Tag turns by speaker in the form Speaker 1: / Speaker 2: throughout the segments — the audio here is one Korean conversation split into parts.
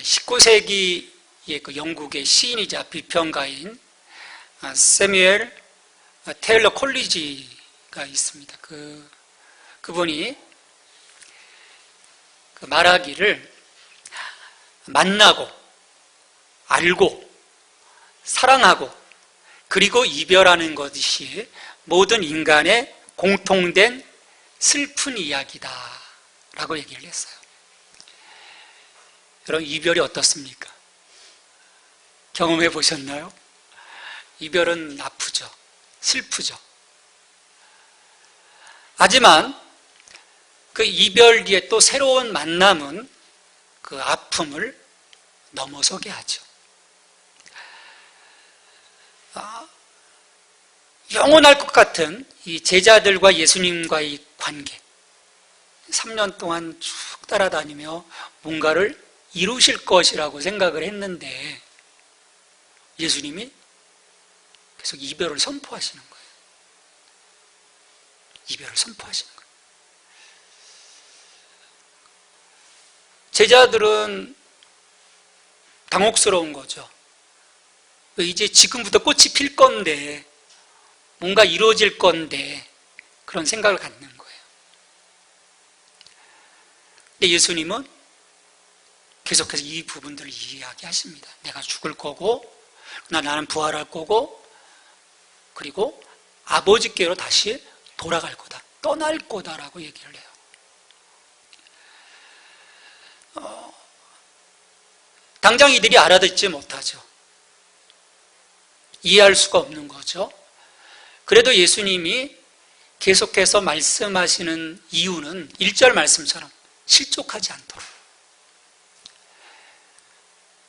Speaker 1: 19세기의 그 영국의 시인이자 비평가인 세뮤엘 테일러 콜리지가 있습니다. 그분이 말하기를 만나고 알고 사랑하고 그리고 이별하는 것이 모든 인간의 공통된 슬픈 이야기다 라고 얘기를 했어요. 여러분, 이별이 어떻습니까? 경험해 보셨나요? 이별은 아프죠. 슬프죠. 하지만 그 이별 뒤에 또 새로운 만남은 그 아픔을 넘어서게 하죠. 영원할 것 같은 이 제자들과 예수님과의 관계, 3년 동안 쭉 따라다니며 뭔가를 이루실 것이라고 생각을 했는데 예수님이 계속 이별을 선포하시는 거예요. 이별을 선포하시는 거예요. 제자들은 당혹스러운 거죠. 이제 지금부터 꽃이 필 건데, 뭔가 이루어질 건데, 그런 생각을 갖는 거예요. 근데 예수님은 계속해서 이 부분들을 이야기하십니다. 내가 죽을 거고, 나는 부활할 거고, 그리고 아버지께로 다시 돌아갈 거다. 떠날 거다라고 얘기를 해요. 당장 이들이 알아듣지 못하죠. 이해할 수가 없는 거죠. 그래도 예수님이 계속해서 말씀하시는 이유는 1절 말씀처럼 실족하지 않도록.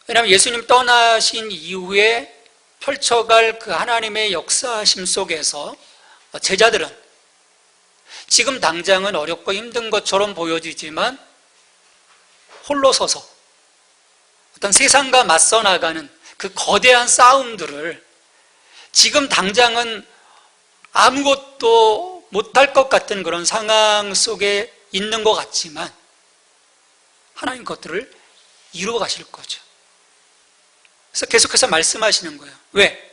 Speaker 1: 왜냐하면 예수님 떠나신 이후에 펼쳐갈 그 하나님의 역사심 속에서 제자들은 지금 당장은 어렵고 힘든 것처럼 보여지지만 홀로 서서 어떤 세상과 맞서 나가는 그 거대한 싸움들을 지금 당장은 아무것도 못할 것 같은 그런 상황 속에 있는 것 같지만 하나님 것들을 이루어 가실 거죠. 그래서 계속해서 말씀하시는 거예요. 왜?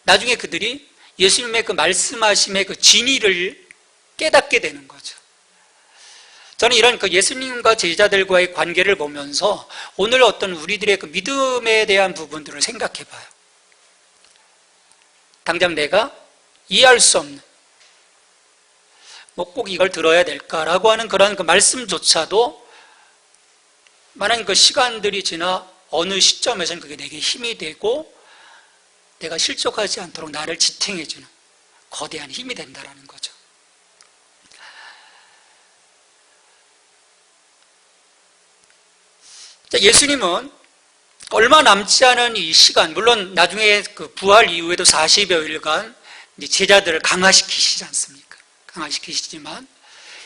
Speaker 1: 나중에 그들이 예수님의 그 말씀하심의 그 진리를 깨닫게 되는 거죠. 저는 이런 그 예수님과 제자들과의 관계를 보면서 오늘 어떤 우리들의 그 믿음에 대한 부분들을 생각해 봐요. 당장 내가 이해할 수 없는, 뭐 꼭 이걸 들어야 될까라고 하는 그런 그 말씀조차도 만약 그 시간들이 지나 어느 시점에서는 그게 내게 힘이 되고 내가 실족하지 않도록 나를 지탱해주는 거대한 힘이 된다는 거죠. 예수님은 얼마 남지 않은 이 시간, 물론 나중에 그 부활 이후에도 40여일간 제자들을 강화시키시지 않습니까? 강화시키시지만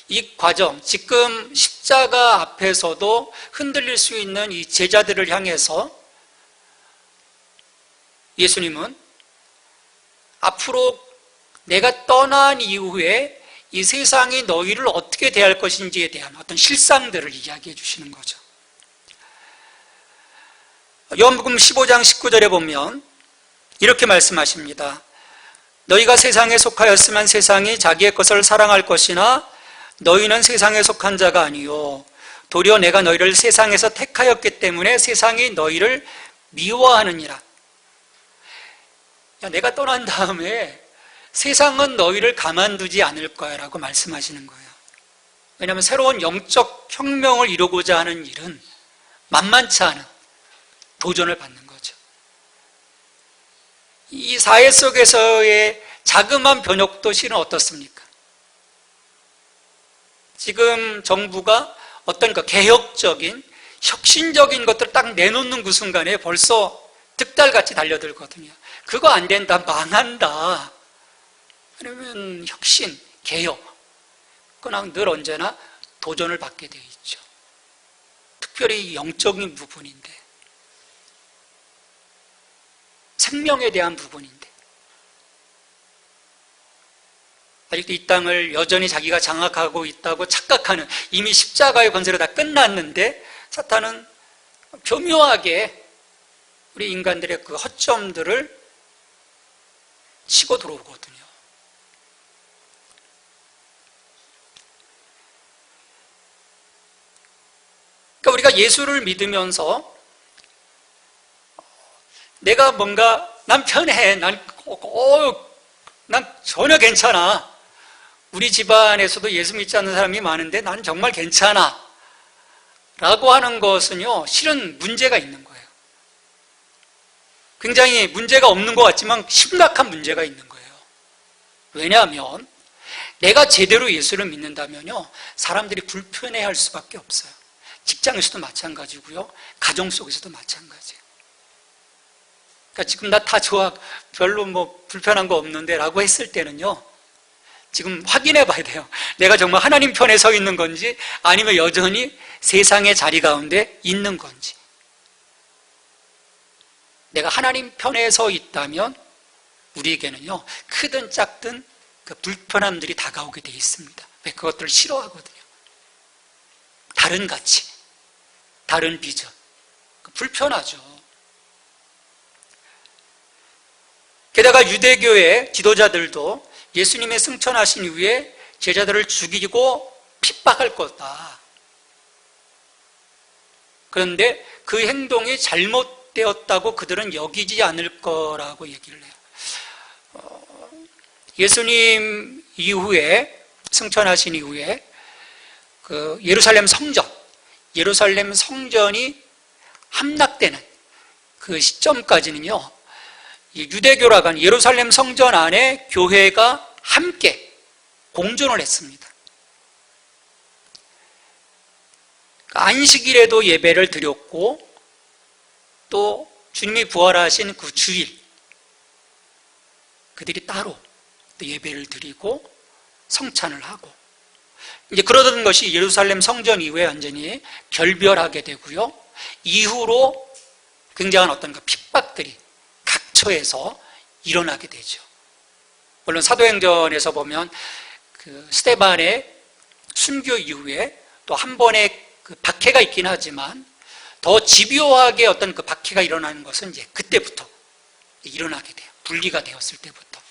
Speaker 1: 이 과정, 지금 십자가 앞에서도 흔들릴 수 있는 이 제자들을 향해서 예수님은 앞으로 내가 떠난 이후에 이 세상이 너희를 어떻게 대할 것인지에 대한 어떤 실상들을 이야기해 주시는 거죠. 요한복음 15장 19절에 보면 이렇게 말씀하십니다. 너희가 세상에 속하였으면 세상이 자기의 것을 사랑할 것이나 너희는 세상에 속한 자가 아니요 도리어 내가 너희를 세상에서 택하였기 때문에 세상이 너희를 미워하느니라. 야, 내가 떠난 다음에 세상은 너희를 가만두지 않을 거야 라고 말씀하시는 거예요. 왜냐하면 새로운 영적 혁명을 이루고자 하는 일은 만만치 않은 도전을 받는 거죠. 이 사회 속에서의 자그마한 변혁도 실은 어떻습니까? 지금 정부가 어떤 그 개혁적인 혁신적인 것들을 딱 내놓는 그 순간에 벌써 득달같이 달려들거든요. 그거 안 된다, 망한다. 그러면 혁신, 개혁, 그건 늘 언제나 도전을 받게 되어 있죠. 특별히 영적인 부분인데, 생명에 대한 부분인데, 아직도 이 땅을 여전히 자기가 장악하고 있다고 착각하는, 이미 십자가의 권세로 다 끝났는데 사탄은 교묘하게 우리 인간들의 그 허점들을 치고 들어오거든요. 그러니까 우리가 예수를 믿으면서 내가 뭔가 난 편해, 난 전혀 괜찮아. 우리 집안에서도 예수 믿지 않는 사람이 많은데 난 정말 괜찮아 라고 하는 것은요, 실은 문제가 있는 거예요. 굉장히 문제가 없는 것 같지만 심각한 문제가 있는 거예요. 왜냐하면 내가 제대로 예수를 믿는다면요, 사람들이 불편해할 수밖에 없어요. 직장에서도 마찬가지고요, 가정 속에서도 마찬가지예요. 그러니까 지금 나 다 좋아, 별로 뭐 불편한 거 없는데 라고 했을 때는요, 지금 확인해 봐야 돼요. 내가 정말 하나님 편에 서 있는 건지 아니면 여전히 세상의 자리 가운데 있는 건지. 내가 하나님 편에 서 있다면 우리에게는요, 크든 작든 그 불편함들이 다가오게 돼 있습니다. 왜? 그것들을 싫어하거든요. 다른 가치, 다른 비전, 불편하죠. 게다가 유대교의 지도자들도 예수님의 승천하신 이후에 제자들을 죽이고 핍박할 거다. 그런데 그 행동이 잘못되었다고 그들은 여기지 않을 거라고 얘기를 해요. 예수님 이후에, 승천하신 이후에 그 예루살렘 성전이 함락되는 그 시점까지는요, 유대교라고 하는 예루살렘 성전 안에 교회가 함께 공존을 했습니다. 안식일에도 예배를 드렸고, 또 주님이 부활하신 그 주일 그들이 따로 또 예배를 드리고 성찬을 하고, 이제 그러던 것이 예루살렘 성전 이후에 완전히 결별하게 되고요, 이후로 굉장한 어떤 그 핍박들이 각처에서 일어나게 되죠. 물론 사도행전에서 보면 그 스데반의 순교 이후에 또 한 번의 그 박해가 있긴 하지만 더 집요하게 어떤 그 박해가 일어나는 것은 이제 그때부터 일어나게 돼요. 분리가 되었을 때부터.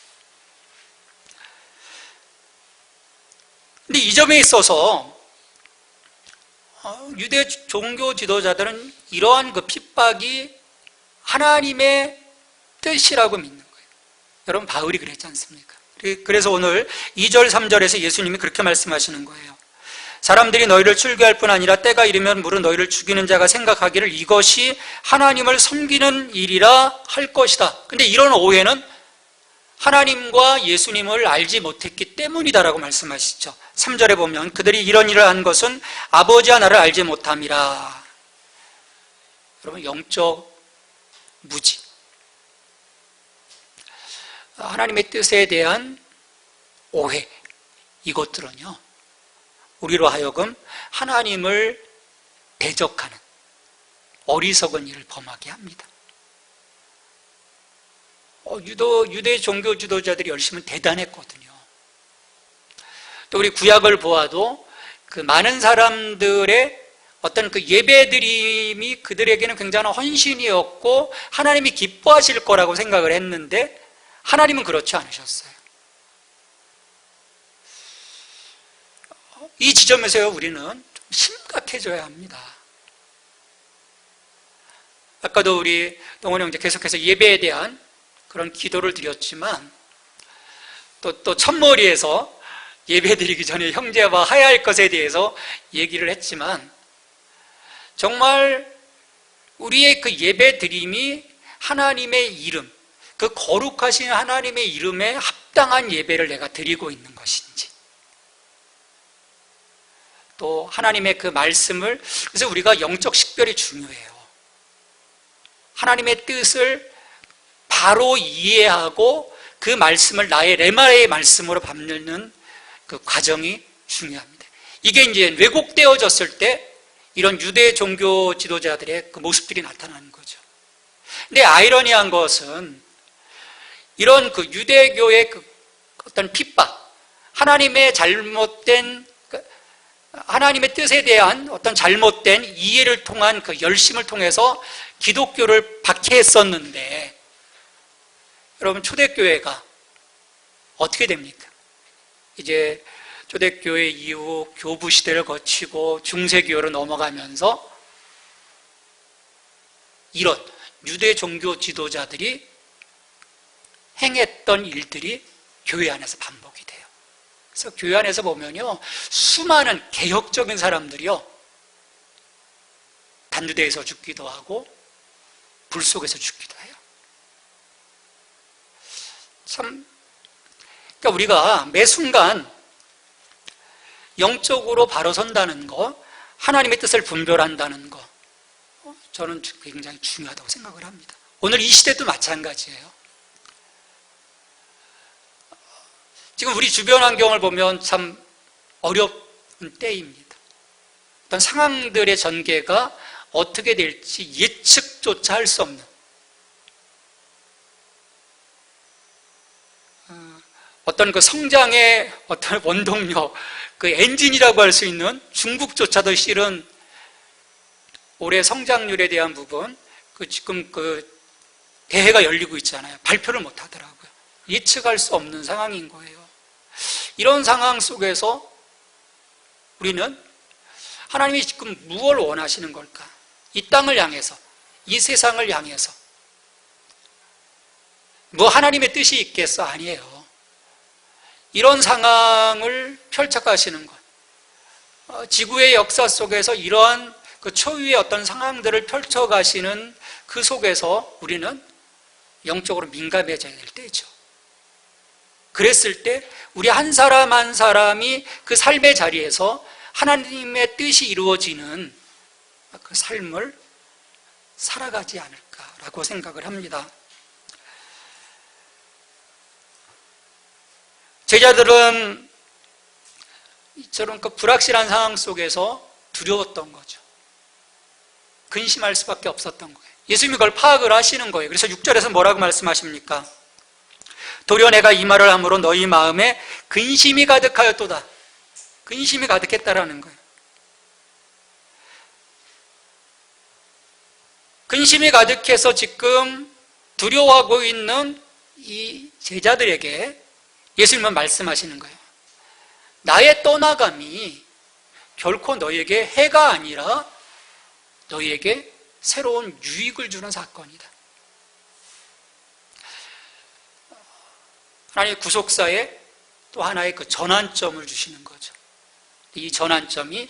Speaker 1: 근데 이 점에 있어서 유대 종교 지도자들은 이러한 그 핍박이 하나님의 뜻이라고 믿는 거예요. 여러분, 바울이 그랬지 않습니까? 그래서 오늘 2절 3절에서 예수님이 그렇게 말씀하시는 거예요. 사람들이 너희를 출교할 뿐 아니라 때가 이르면 무릇 너희를 죽이는 자가 생각하기를 이것이 하나님을 섬기는 일이라 할 것이다. 근데 이런 오해는 하나님과 예수님을 알지 못했기 때문이다라고 말씀하시죠. 3절에 보면 그들이 이런 일을 한 것은 아버지와 나를 알지 못함이라. 여러분, 영적 무지, 하나님의 뜻에 대한 오해, 이것들은요, 우리로 하여금 하나님을 대적하는 어리석은 일을 범하게 합니다. 유대 종교 지도자들이 열심히 대단했거든요. 또 우리 구약을 보아도 그 많은 사람들의 어떤 그 예배드림이 그들에게는 굉장한 헌신이었고 하나님이 기뻐하실 거라고 생각을 했는데 하나님은 그렇지 않으셨어요. 이 지점에서요, 우리는 좀 심각해져야 합니다. 아까도 우리 동원이 형제 계속해서 예배에 대한 그런 기도를 드렸지만 또 첫머리에서 예배 드리기 전에 형제와 하야 할 것에 대해서 얘기를 했지만 정말 우리의 그 예배 드림이 하나님의 이름, 그 거룩하신 하나님의 이름에 합당한 예배를 내가 드리고 있는 것인지, 또 하나님의 그 말씀을, 그래서 우리가 영적 식별이 중요해요. 하나님의 뜻을 바로 이해하고 그 말씀을 나의 레마의 말씀으로 받는 그 과정이 중요합니다. 이게 이제 왜곡되어졌을 때 이런 유대 종교 지도자들의 그 모습들이 나타나는 거죠. 근데 아이러니한 것은 이런 그 유대교의 그 어떤 핍박, 하나님의 잘못된 하나님의 뜻에 대한 어떤 잘못된 이해를 통한 그 열심을 통해서 기독교를 박해했었는데, 여러분 초대교회가 어떻게 됩니까? 이제 초대교회 이후 교부 시대를 거치고 중세교회로 넘어가면서 이런 유대 종교 지도자들이 행했던 일들이 교회 안에서 반복이 돼요. 그래서 교회 안에서 보면요, 수많은 개혁적인 사람들이요, 단두대에서 죽기도 하고 불 속에서 죽기도 해요. 참, 그러니까 우리가 매 순간 영적으로 바로 선다는 거, 하나님의 뜻을 분별한다는 거, 저는 굉장히 중요하다고 생각을 합니다. 오늘 이 시대도 마찬가지예요. 지금 우리 주변 환경을 보면 참 어려운 때입니다. 어떤 상황들의 전개가 어떻게 될지 예측조차 할 수 없는, 어떤 그 성장의 어떤 원동력, 그 엔진이라고 할 수 있는 중국조차도 실은 올해 성장률에 대한 부분, 지금 대회가 열리고 있잖아요. 발표를 못 하더라고요. 예측할 수 없는 상황인 거예요. 이런 상황 속에서 우리는 하나님이 지금 무엇을 원하시는 걸까? 이 땅을 향해서, 이 세상을 향해서 뭐 하나님의 뜻이 있겠어? 아니에요. 이런 상황을 펼쳐가시는 것, 지구의 역사 속에서 이러한 그 초유의 어떤 상황들을 펼쳐가시는 그 속에서 우리는 영적으로 민감해져야 될 때죠. 그랬을 때 우리 한 사람 한 사람이 그 삶의 자리에서 하나님의 뜻이 이루어지는 그 삶을 살아가지 않을까라고 생각을 합니다. 제자들은 이처럼 그 불확실한 상황 속에서 두려웠던 거죠. 근심할 수밖에 없었던 거예요. 예수님이 그걸 파악을 하시는 거예요. 그래서 6절에서 뭐라고 말씀하십니까? 도리어 내가 이 말을 함으로 너희 마음에 근심이 가득하였도다. 근심이 가득했다라는 거예요. 근심이 가득해서 지금 두려워하고 있는 이 제자들에게 예수님은 말씀하시는 거예요. 나의 떠나감이 결코 너희에게 해가 아니라 너희에게 새로운 유익을 주는 사건이다. 하나님의 구속사에 또 하나의 그 전환점을 주시는 거죠. 이 전환점이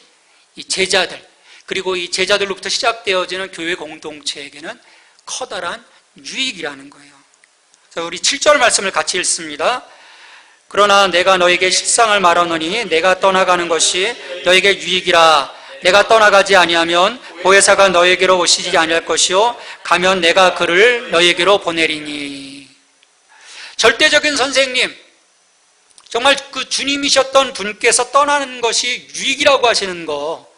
Speaker 1: 이 제자들, 그리고 이 제자들로부터 시작되어지는 교회 공동체에게는 커다란 유익이라는 거예요. 자, 우리 7절 말씀을 같이 읽습니다. 그러나 내가 너에게 실상을 말하노니 내가 떠나가는 것이 너에게 유익이라. 내가 떠나가지 아니하면 보혜사가 너에게로 오시지 아니할 것이요 가면 내가 그를 너에게로 보내리니. 절대적인 선생님, 정말 그 주님이셨던 분께서 떠나는 것이 유익이라고 하시는 거,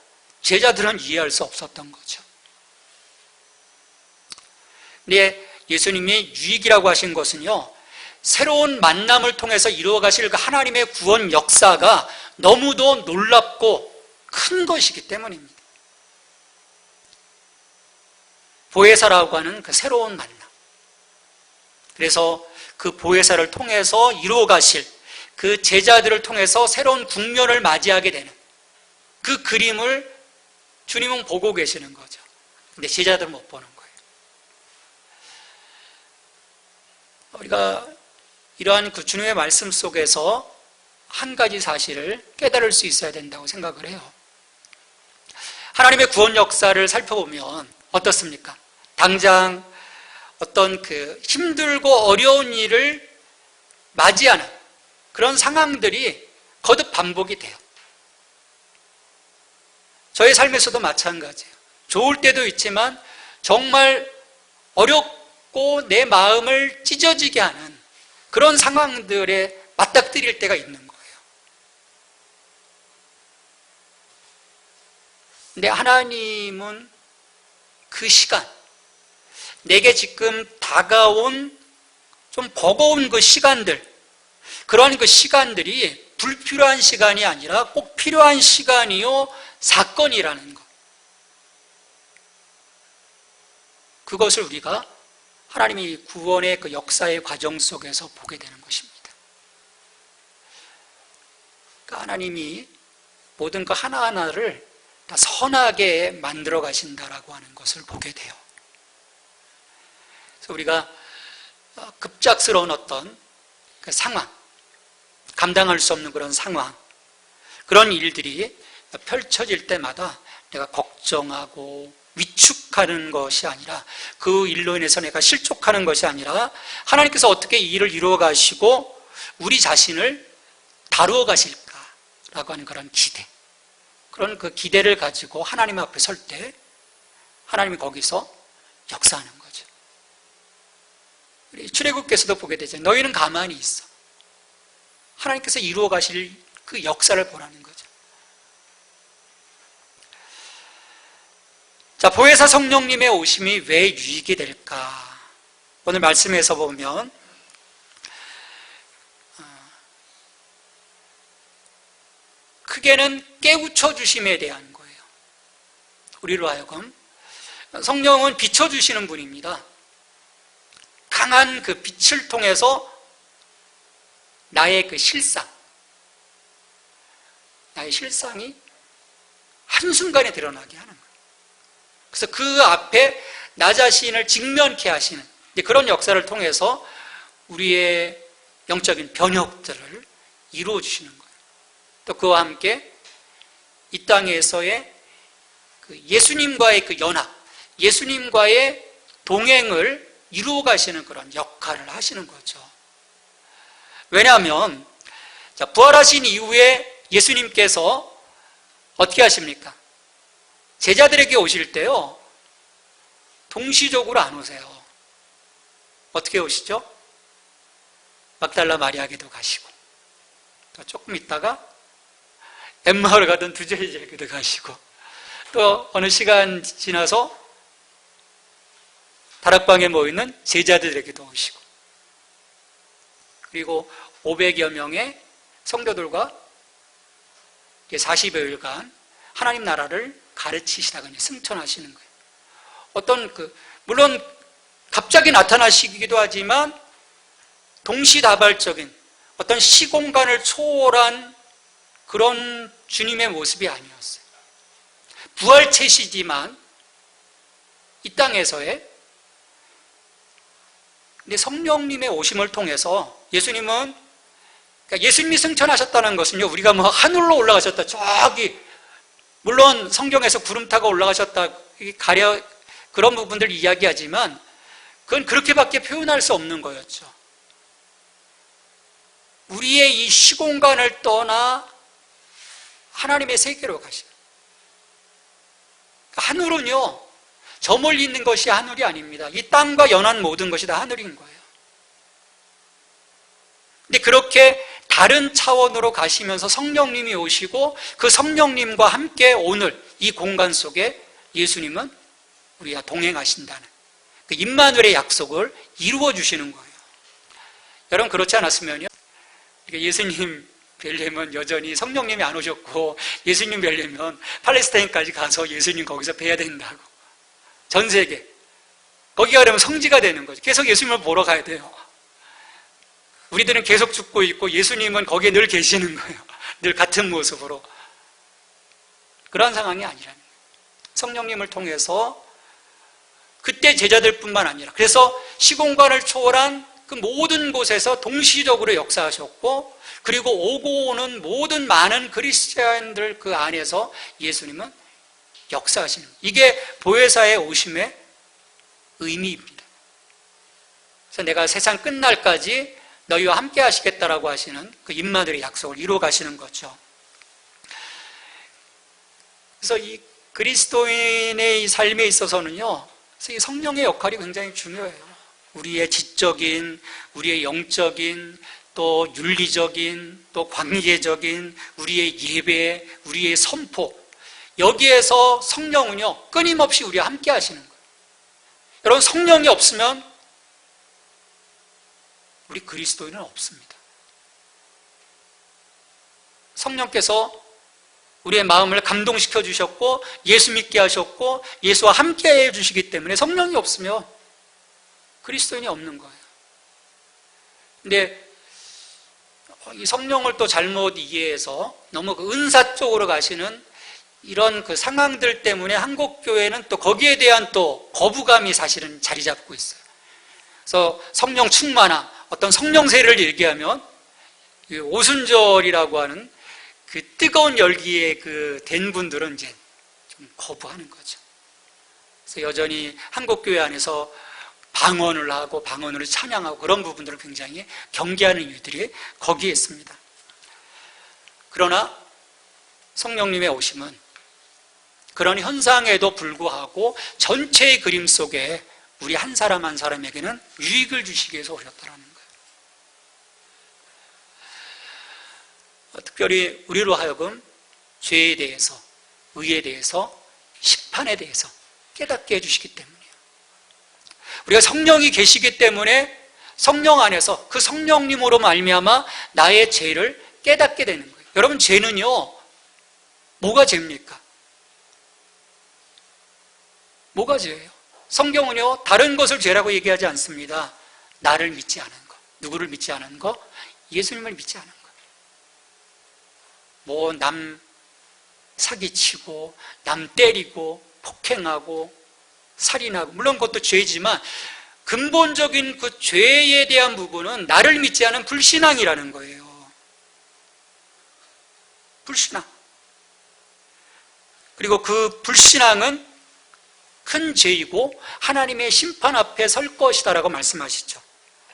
Speaker 1: 제자들은 이해할 수 없었던 거죠. 근데 예수님이 유익이라고 하신 것은요, 새로운 만남을 통해서 이루어 가실 그 하나님의 구원 역사가 너무도 놀랍고 큰 것이기 때문입니다. 보혜사라고 하는 그 새로운 만남. 그래서 그 보혜사를 통해서 이루어 가실 그 제자들을 통해서 새로운 국면을 맞이하게 되는 그 그림을 주님은 보고 계시는 거죠. 근데 제자들은 못 보는 거예요. 우리가 이러한 그 주님의 말씀 속에서 한 가지 사실을 깨달을 수 있어야 된다고 생각을 해요. 하나님의 구원 역사를 살펴보면 어떻습니까? 당장 어떤 그 힘들고 어려운 일을 맞이하는 그런 상황들이 거듭 반복이 돼요. 저의 삶에서도 마찬가지예요. 좋을 때도 있지만 정말 어렵고 내 마음을 찢어지게 하는 그런 상황들에 맞닥뜨릴 때가 있는 거예요. 근데 하나님은 그 시간, 내게 지금 다가온 좀 버거운 그 시간들, 그러한 그 시간들이 불필요한 시간이 아니라 꼭 필요한 시간이요 사건이라는 것, 그것을 우리가 하나님이 구원의 그 역사의 과정 속에서 보게 되는 것입니다. 그러니까 하나님이 모든 그 하나하나를 다 선하게 만들어 가신다라고 하는 것을 보게 돼요. 그래서 우리가 급작스러운 어떤 그 상황, 감당할 수 없는 그런 상황, 그런 일들이 펼쳐질 때마다 내가 걱정하고 위축하는 것이 아니라, 그 일로 인해서 내가 실족하는 것이 아니라 하나님께서 어떻게 이 일을 이루어 가시고 우리 자신을 다루어 가실까라고 하는 그런 기대, 그런 그 기대를 가지고 하나님 앞에 설 때 하나님이 거기서 역사하는 거죠. 우리 출애굽께서도 보게 되죠. 너희는 가만히 있어. 하나님께서 이루어 가실 그 역사를 보라는 거죠. 자, 보혜사 성령님의 오심이 왜 유익이 될까? 오늘 말씀에서 보면 크게는 깨우쳐 주심에 대한 거예요. 우리로 하여금 성령은 비춰주시는 분입니다. 강한 그 빛을 통해서 나의 그 실상, 나의 실상이 한순간에 드러나게 하는 거예요. 그래서 그 앞에 나 자신을 직면케 하시는 그런 역사를 통해서 우리의 영적인 변혁들을 이루어 주시는 거예요. 또 그와 함께 이 땅에서의 그 예수님과의 그 연합, 예수님과의 동행을 이루어 가시는 그런 역할을 하시는 거죠. 왜냐하면 부활하신 이후에 예수님께서 어떻게 하십니까? 제자들에게 오실 때요, 동시적으로 안 오세요. 어떻게 오시죠? 막달라 마리아에게도 가시고, 또 조금 있다가 엠마오를 가던 두 제자에게도 가시고, 또 어느 시간 지나서 다락방에 모이는 제자들에게도 오시고, 그리고 500여 명의 성도들과 40여일간 하나님 나라를 가르치시다가 승천하시는 거예요. 어떤 물론 갑자기 나타나시기도 하지만 동시다발적인 어떤 시공간을 초월한 그런 주님의 모습이 아니었어요. 부활체시지만 이 땅에서의, 근데 성령님의 오심을 통해서 예수님은, 그러니까 예수님이 승천하셨다는 것은요, 우리가 뭐 하늘로 올라가셨다, 저기 물론 성경에서 구름 타고 올라가셨다 가려 그런 부분들 이야기하지만 그건 그렇게밖에 표현할 수 없는 거였죠. 우리의 이 시공간을 떠나 하나님의 세계로 가시는, 하늘은요 저 멀리 있는 것이 하늘이 아닙니다. 이 땅과 연한 모든 것이 다 하늘인 거예요. 근데 그렇게 다른 차원으로 가시면서 성령님이 오시고 그 성령님과 함께 오늘 이 공간 속에 예수님은 우리와 동행하신다는 그 임마누엘의 약속을 이루어 주시는 거예요. 여러분, 그렇지 않았으면요, 예수님 뵈려면 여전히 성령님이 안 오셨고, 예수님 뵈려면 팔레스타인까지 가서 예수님 거기서 뵈야 된다고, 전 세계 거기 가려면 성지가 되는 거죠. 계속 예수님을 보러 가야 돼요. 우리들은 계속 죽고 있고 예수님은 거기에 늘 계시는 거예요. 늘 같은 모습으로. 그런 상황이 아니라는 거예요. 성령님을 통해서 그때 제자들뿐만 아니라, 그래서 시공간을 초월한 그 모든 곳에서 동시적으로 역사하셨고, 그리고 오고 오는 모든 많은 그리스도인들 그 안에서 예수님은 역사하시는 거예요. 이게 보혜사의 오심의 의미입니다. 그래서 내가 세상 끝날까지 너희와 함께 하시겠다라고 하시는 그 임마누엘의 약속을 이루어 가시는 거죠. 그래서 이 그리스도인의 이 삶에 있어서는요, 이 성령의 역할이 굉장히 중요해요. 우리의 지적인, 우리의 영적인, 또 윤리적인, 또 관계적인, 우리의 예배, 우리의 선포, 여기에서 성령은요 끊임없이 우리와 함께 하시는 거예요. 여러분, 성령이 없으면 우리 그리스도인은 없습니다. 성령께서 우리의 마음을 감동시켜 주셨고 예수 믿게 하셨고 예수와 함께 해 주시기 때문에 성령이 없으면 그리스도인이 없는 거예요. 근데 이 성령을 또 잘못 이해해서 너무 그 은사 쪽으로 가시는 이런 그 상황들 때문에 한국 교회는 또 거기에 대한 또 거부감이 사실은 자리 잡고 있어요. 그래서 성령 충만함, 어떤 성령세를 얘기하면 오순절이라고 하는 그 뜨거운 열기에 그 된 분들은 이제 좀 거부하는 거죠. 그래서 여전히 한국 교회 안에서 방언을 하고 방언으로 찬양하고 그런 부분들을 굉장히 경계하는 이유들이 거기에 있습니다. 그러나 성령님의 오심은 그런 현상에도 불구하고 전체의 그림 속에 우리 한 사람 한 사람에게는 유익을 주시기 위해서 오셨다는 거예요. 특별히 우리로 하여금 죄에 대해서, 의에 대해서, 심판에 대해서 깨닫게 해주시기 때문이에요. 우리가 성령이 계시기 때문에 성령 안에서 그 성령님으로 말미암아 나의 죄를 깨닫게 되는 거예요. 여러분, 죄는요, 뭐가 죄입니까? 뭐가 죄예요? 성경은요, 다른 것을 죄라고 얘기하지 않습니다. 나를 믿지 않은 것. 누구를 믿지 않은 것? 예수님을 믿지 않은 것. 뭐 남 사기치고 남 때리고 폭행하고 살인하고, 물론 그것도 죄지만 근본적인 그 죄에 대한 부분은 나를 믿지 않은 불신앙이라는 거예요. 불신앙. 그리고 그 불신앙은 큰 죄이고 하나님의 심판 앞에 설 것이다라고 말씀하시죠.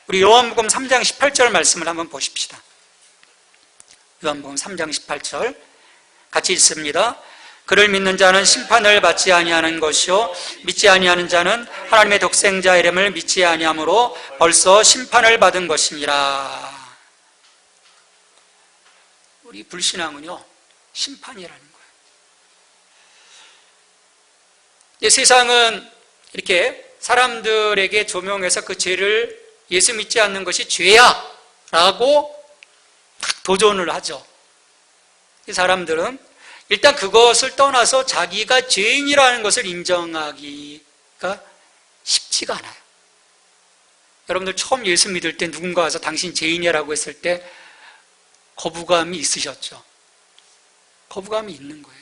Speaker 1: 우리 요한복음 3장 18절 말씀을 한번 보십시다. 요한복음 3장 18절 같이 읽습니다. 그를 믿는 자는 심판을 받지 아니하는 것이요 믿지 아니하는 자는 하나님의 독생자 이름을 믿지 아니하므로 벌써 심판을 받은 것이니라. 우리 불신앙은요, 심판이라는 거예요. 세상은 이렇게 사람들에게 조명해서 그 죄를 예수 믿지 않는 것이 죄야 라고 도전을 하죠. 이 사람들은 일단 그것을 떠나서 자기가 죄인이라는 것을 인정하기가 쉽지가 않아요. 여러분들 처음 예수 믿을 때 누군가 와서 당신 죄인이라고 했을 때 거부감이 있으셨죠? 거부감이 있는 거예요.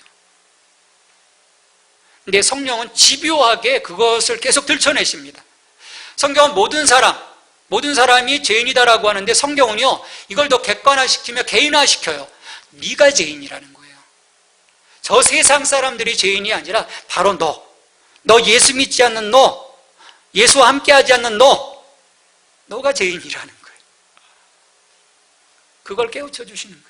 Speaker 1: 근데 성령은 집요하게 그것을 계속 들춰내십니다. 성경은 모든 사람이 죄인이다라고 하는데 성경은요, 이걸 더 객관화시키며 개인화시켜요. 네가 죄인이라는 거예요. 저 세상 사람들이 죄인이 아니라 바로 너 예수 믿지 않는 너, 예수와 함께하지 않는 너가 죄인이라는 거예요. 그걸 깨우쳐 주시는 거예요.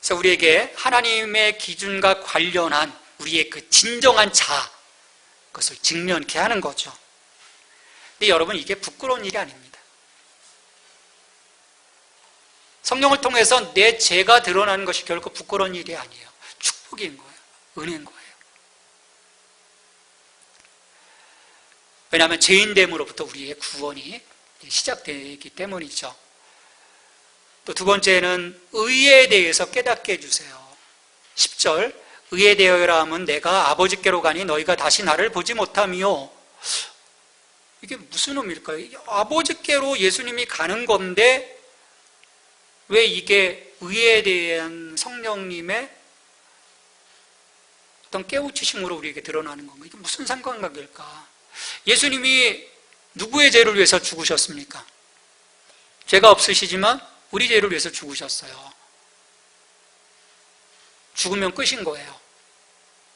Speaker 1: 그래서 우리에게 하나님의 기준과 관련한 우리의 그 진정한 자아, 그것을 직면케 하는 거죠. 근데 여러분, 이게 부끄러운 일이 아닙니다. 성령을 통해서 내 죄가 드러나는 것이 결코 부끄러운 일이 아니에요. 축복인 거예요. 은혜인 거예요. 왜냐하면 죄인됨으로부터 우리의 구원이 시작되기 때문이죠. 또 두 번째는 의에 대해서 깨닫게 해주세요. 10절, 의에 대하여라 하면 내가 아버지께로 가니 너희가 다시 나를 보지 못하며. 이게 무슨 의미일까요? 아버지께로 예수님이 가는 건데 왜 이게 의에 대한 성령님의 어떤 깨우치심으로 우리에게 드러나는 건가? 이게 무슨 상관관계일까? 예수님이 누구의 죄를 위해서 죽으셨습니까? 죄가 없으시지만 우리 죄를 위해서 죽으셨어요. 죽으면 끝인 거예요.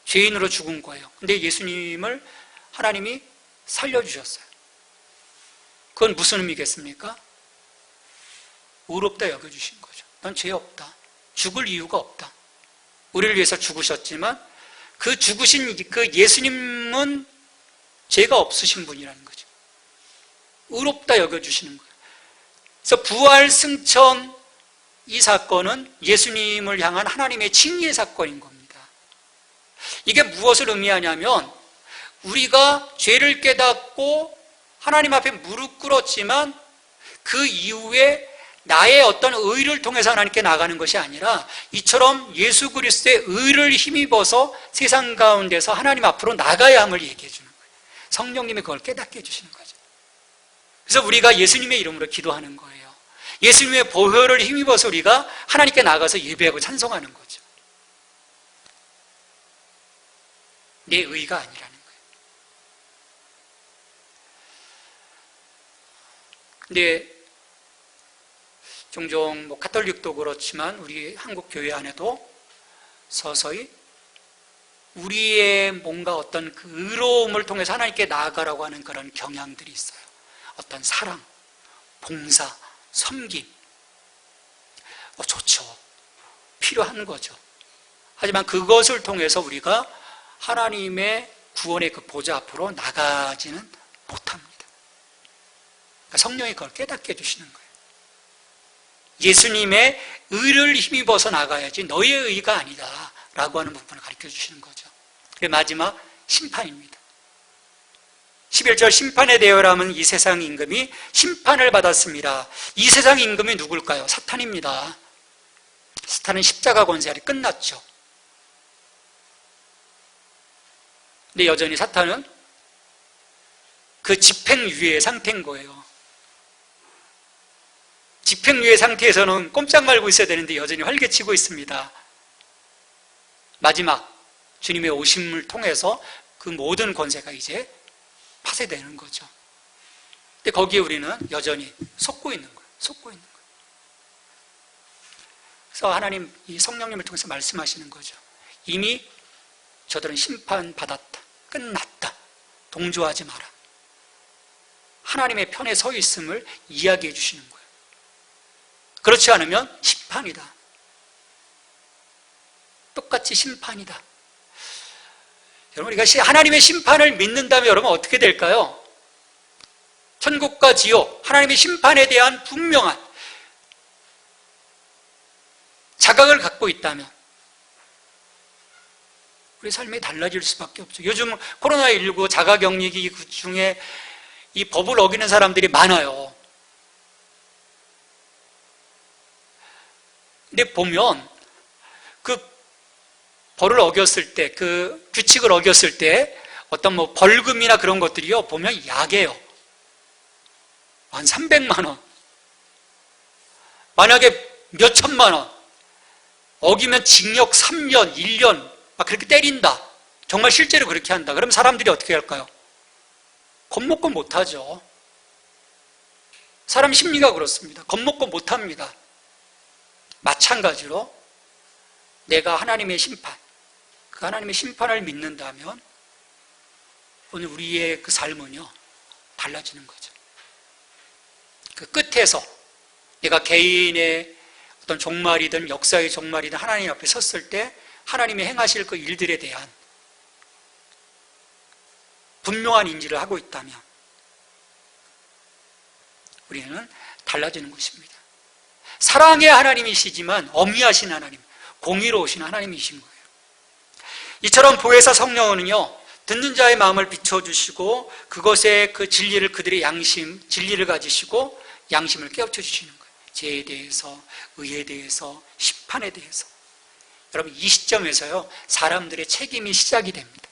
Speaker 1: 죄인으로 죽은 거예요. 근데 예수님을 하나님이 살려주셨어요. 그건 무슨 의미겠습니까? 의롭다 여겨주신 거죠. 넌 죄 없다. 죽을 이유가 없다. 우리를 위해서 죽으셨지만 그 죽으신 그 예수님은 죄가 없으신 분이라는 거죠. 의롭다 여겨주시는 거예요. 그래서 부활 승천 이 사건은 예수님을 향한 하나님의 칭의의 사건인 겁니다. 이게 무엇을 의미하냐면 우리가 죄를 깨닫고 하나님 앞에 무릎 꿇었지만 그 이후에 나의 어떤 의를 통해서 하나님께 나가는 것이 아니라 이처럼 예수 그리스도의 의를 힘입어서 세상 가운데서 하나님 앞으로 나가야 함을 얘기해 주는 거예요. 성령님이 그걸 깨닫게 해주시는 거죠. 그래서 우리가 예수님의 이름으로 기도하는 거예요. 예수님의 보혈을 힘입어서 우리가 하나님께 나가서 예배하고 찬송하는 거죠. 내 의가 아니라는 거예요. 근데 종종 가톨릭도 그렇지만 우리 한국 교회 안에도 서서히 우리의 뭔가 어떤 그 의로움을 통해서 하나님께 나아가라고 하는 그런 경향들이 있어요. 어떤 사랑, 봉사, 섬김. 좋죠. 필요한 거죠. 하지만 그것을 통해서 우리가 하나님의 구원의 그 보좌 앞으로 나가지는 못합니다. 그러니까 성령이 그걸 깨닫게 해주시는 거예요. 예수님의 의를 힘입어서 나가야지 너의 의가 아니다 라고 하는 부분을 가르쳐 주시는 거죠. 그리고 마지막 심판입니다. 11절 심판에 대여함은 이 세상 임금이 심판을 받았습니다. 이 세상 임금이 누굴까요? 사탄입니다. 사탄은 십자가 권세알이 끝났죠. 근데 여전히 사탄은 그 집행유예 상태인 거예요. 집행유예 상태에서는 꼼짝 말고 있어야 되는데 여전히 활개치고 있습니다. 마지막 주님의 오심을 통해서 그 모든 권세가 이제 파쇄되는 거죠. 근데 거기에 우리는 여전히 속고 있는 거예요. 속고 있는 거예요. 그래서 하나님 이 성령님을 통해서 말씀하시는 거죠. 이미 저들은 심판받았다. 끝났다. 동조하지 마라. 하나님의 편에 서 있음을 이야기해 주시는 거예요. 그렇지 않으면 심판이다. 똑같이 심판이다. 여러분, 우리가 하나님의 심판을 믿는다면 여러분 어떻게 될까요? 천국과 지옥, 하나님의 심판에 대한 분명한 자각을 갖고 있다면 우리 삶이 달라질 수밖에 없죠. 요즘 코로나19 자가격리 그 중에 이 법을 어기는 사람들이 많아요. 근데 보면 그 벌을 어겼을 때, 그 규칙을 어겼을 때 어떤 뭐 벌금이나 그런 것들이요 보면 약해요. 한 300만 원. 만약에 몇 천만 원 어기면 징역 3년, 1년 막 그렇게 때린다. 정말 실제로 그렇게 한다. 그럼 사람들이 어떻게 할까요? 겁먹고 못하죠. 사람 심리가 그렇습니다. 겁먹고 못합니다. 마찬가지로 내가 하나님의 심판, 그 하나님의 심판을 믿는다면 오늘 우리의 그 삶은요 달라지는 거죠. 그 끝에서 내가 개인의 어떤 종말이든 역사의 종말이든 하나님 앞에 섰을 때 하나님이 행하실 그 일들에 대한 분명한 인지를 하고 있다면 우리는 달라지는 것입니다. 사랑의 하나님이시지만 엄위하신 하나님, 공의로우신 하나님이신 거예요. 이처럼 보혜사 성령은요 듣는 자의 마음을 비춰주시고 그것에 그 진리를 그들의 양심, 진리를 가지시고 양심을 깨우쳐 주시는 거예요. 죄에 대해서, 의에 대해서, 심판에 대해서. 여러분 이 시점에서요 사람들의 책임이 시작이 됩니다.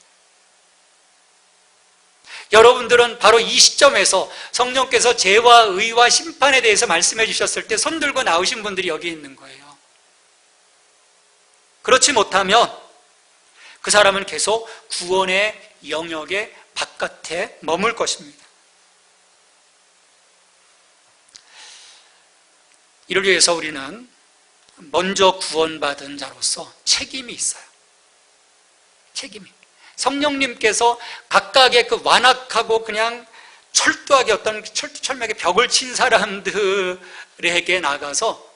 Speaker 1: 여러분들은 바로 이 시점에서 성령께서 죄와 의와 심판에 대해서 말씀해 주셨을 때 손 들고 나오신 분들이 여기 있는 거예요. 그렇지 못하면 그 사람은 계속 구원의 영역의 바깥에 머물 것입니다. 이를 위해서 우리는 먼저 구원받은 자로서 책임이 있어요. 책임이. 성령님께서 각각의 그 완악하고 그냥 철두하게 어떤 철두철미하게 벽을 친 사람들에게 나가서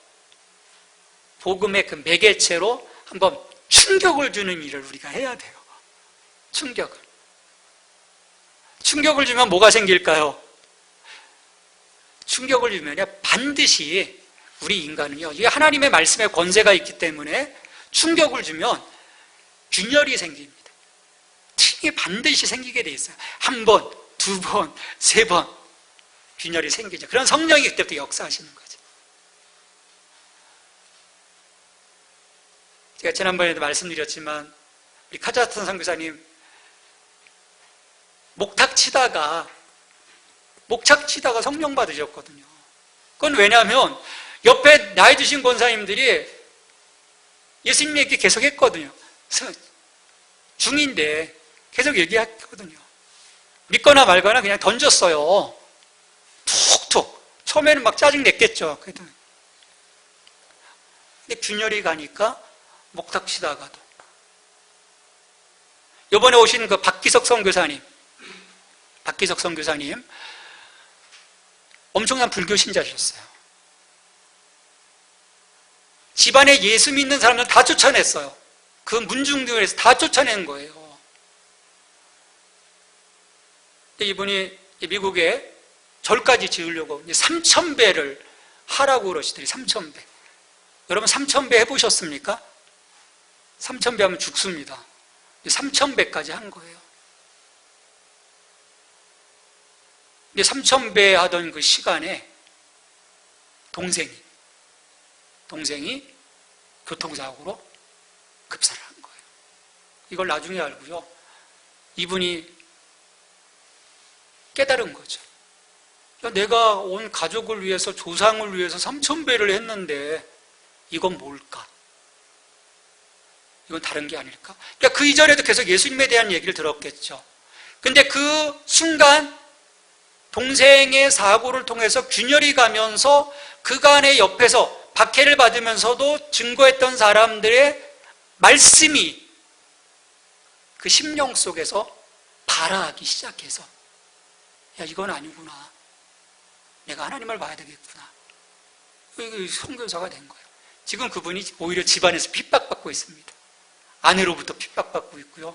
Speaker 1: 복음의 그 매개체로 한번 충격을 주는 일을 우리가 해야 돼요. 충격을 주면 뭐가 생길까요? 충격을 주면요 반드시 우리 인간은요 이게 하나님의 말씀에 권세가 있기 때문에 충격을 주면 균열이 생깁니다. 이게 반드시 생기게 돼 있어요. 한 번, 두 번, 세 번 균열이 생기죠. 그런 성령이 그때부터 역사하시는 거죠. 제가 지난번에도 말씀드렸지만 우리 카자흐스탄 선교사님 목탁 치다가 성령 받으셨거든요. 그건 왜냐하면 옆에 나이 드신 권사님들이 예수님 얘기 계속 했거든요. 중인데 계속 얘기했거든요. 믿거나 말거나 그냥 던졌어요. 툭툭. 처음에는 막 짜증 냈겠죠. 근데 균열이 가니까 목탁 치다가도. 이번에 오신 그 박기석 선교사님 엄청난 불교 신자셨어요. 집안에 예수 믿는 사람들 다 쫓아냈어요. 그 문중들에서 다 쫓아낸 거예요. 근데 이분이 미국에 절까지 지으려고 3,000배를 하라고 그러시더니 3,000배. 여러분 3,000배 해보셨습니까? 3,000배 하면 죽습니다. 3,000배까지 한 거예요. 근데 3,000배 하던 그 시간에 동생이 교통사고로 급사를 한 거예요. 이걸 나중에 알고요. 이분이 깨달은 거죠. 야, 내가 온 가족을 위해서, 조상을 위해서 3,000배를 했는데 이건 뭘까? 이건 다른 게 아닐까? 그러니까 그 이전에도 계속 예수님에 대한 얘기를 들었겠죠. 근데 그 순간 동생의 사고를 통해서 균열이 가면서 그간의 옆에서 박해를 받으면서도 증거했던 사람들의 말씀이 그 심령 속에서 발화하기 시작해서 야, 이건 아니구나. 내가 하나님을 봐야 되겠구나. 이게 선교사가 된 거예요. 지금 그분이 오히려 집안에서 핍박받고 있습니다. 아내로부터 핍박받고 있고요.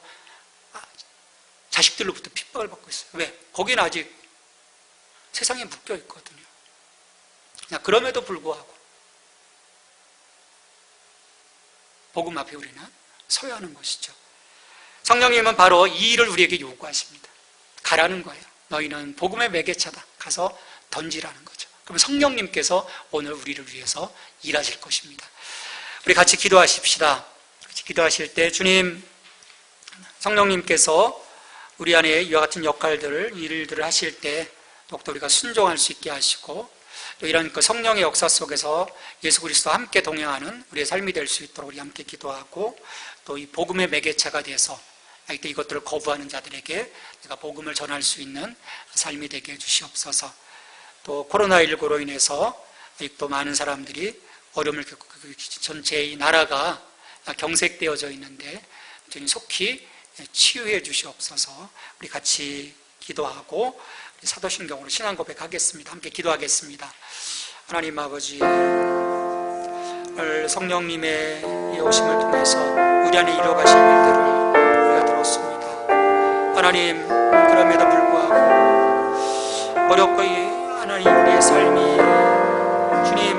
Speaker 1: 자식들로부터 핍박을 받고 있어요. 왜? 거기는 아직 세상에 묶여 있거든요. 그럼에도 불구하고 복음 앞에 우리는 서야 하는 것이죠. 성령님은 바로 이 일을 우리에게 요구하십니다. 가라는 거예요. 너희는 복음의 매개차다. 가서 던지라는 거죠. 그럼 성령님께서 오늘 우리를 위해서 일하실 것입니다. 우리 같이 기도하십시다. 같이 기도하실 때 주님, 성령님께서 우리 안에 이와 같은 일들을 하실 때 더욱더 우리가 순종할 수 있게 하시고 또 이런 그 성령의 역사 속에서 예수 그리스도와 함께 동행하는 우리의 삶이 될 수 있도록 우리 함께 기도하고 또 이 복음의 매개차가 돼서 이것들을 거부하는 자들에게 내가 복음을 전할 수 있는 삶이 되게 해주시옵소서. 또 코로나19로 인해서 또 많은 사람들이 어려움을 겪고 전체 이 나라가 경색되어져 있는데 속히 치유해 주시옵소서. 우리 같이 기도하고 사도신경으로 신앙 고백하겠습니다. 함께 기도하겠습니다. 하나님 아버지, 오늘 성령님의 이 오심을 통해서 우리 안에 이뤄가신 일들을 우리가 들었습니다. 하나님, 그럼에도 불구하고 어렵고 하나님 우리의 삶이 주님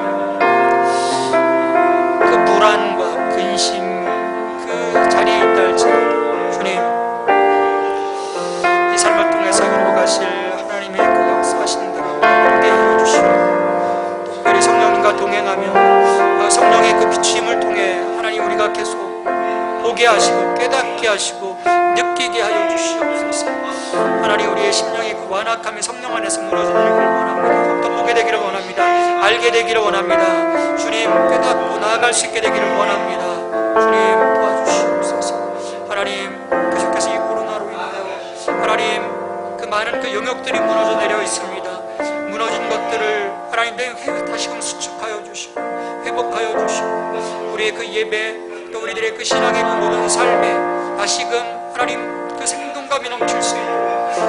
Speaker 1: 그 불안과 근심 그 자리에 있다 할지라도 주님 이 삶을 통해서 이루어가실 하나님의 그 역사하신 대로 함께 해주시고 특별히 성령님과 동행하며 성령의 그 비추임을 통해 하나님 우리가 계속 보게 하시고 깨닫게 하시고 느끼게 하여 주시옵소서. 하나님 우리의 심령이 그 완악함이 성령 안에서 무너지는 걸 원합니다. 또 보게 되기를 원합니다. 알게 되기를 원합니다. 주님 깨닫고 나아갈 수 있게 되기를 원합니다. 주님 도와주시옵소서. 하나님 계속해서 이 코로나로 인하여 하나님 그 많은 그 영역들이 무너져 내려 있습니다. 무너진 것들을 하나님 다시금 수축하여 주시고 회복하여 주시고 우리의 그 예배 또 우리들의 그 신앙의 그 모든 삶에 다시금 하나님 그 생동감이 넘칠 수 있는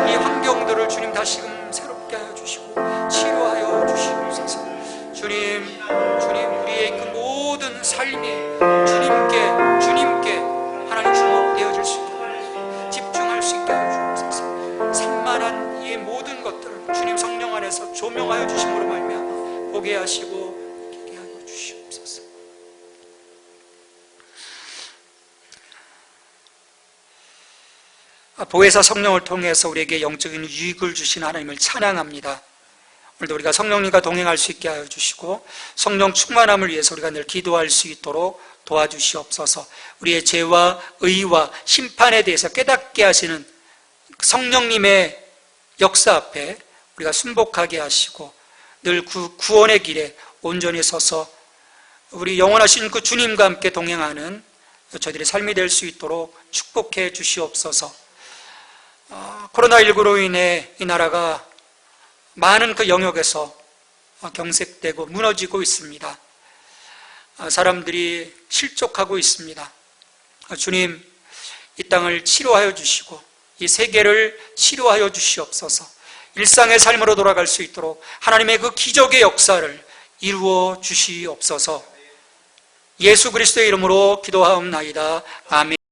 Speaker 1: 이 환경들을 주님 다시금 새롭게 하여 주시고 치료하여 주시옵소서. 주님 우리의 그 모든 삶이 주님께 하나님 주목되어질 수 있도록 집중할 수 있게 하여 주옵소서. 산만한 이 모든 것들을 주님 성령 안에서 조명하여 주심으로 말미암아 보게 하시고 듣게 하여 주시옵소서. 보혜사 성령을 통해서 우리에게 영적인 유익을 주신 하나님을 찬양합니다. 오늘도 우리가 성령님과 동행할 수 있게 하여 주시고 성령 충만함을 위해서 우리가 늘 기도할 수 있도록 도와주시옵소서. 우리의 죄와 의와 심판에 대해서 깨닫게 하시는 성령님의 역사 앞에 우리가 순복하게 하시고 늘 구원의 길에 온전히 서서 우리 영원하신 그 주님과 함께 동행하는 저희들의 삶이 될 수 있도록 축복해 주시옵소서. 코로나19로 인해 이 나라가 많은 그 영역에서 경색되고 무너지고 있습니다. 사람들이 실족하고 있습니다. 주님, 이 땅을 치료하여 주시고 이 세계를 치료하여 주시옵소서. 일상의 삶으로 돌아갈 수 있도록 하나님의 그 기적의 역사를 이루어 주시옵소서. 예수 그리스도의 이름으로 기도하옵나이다. 아멘.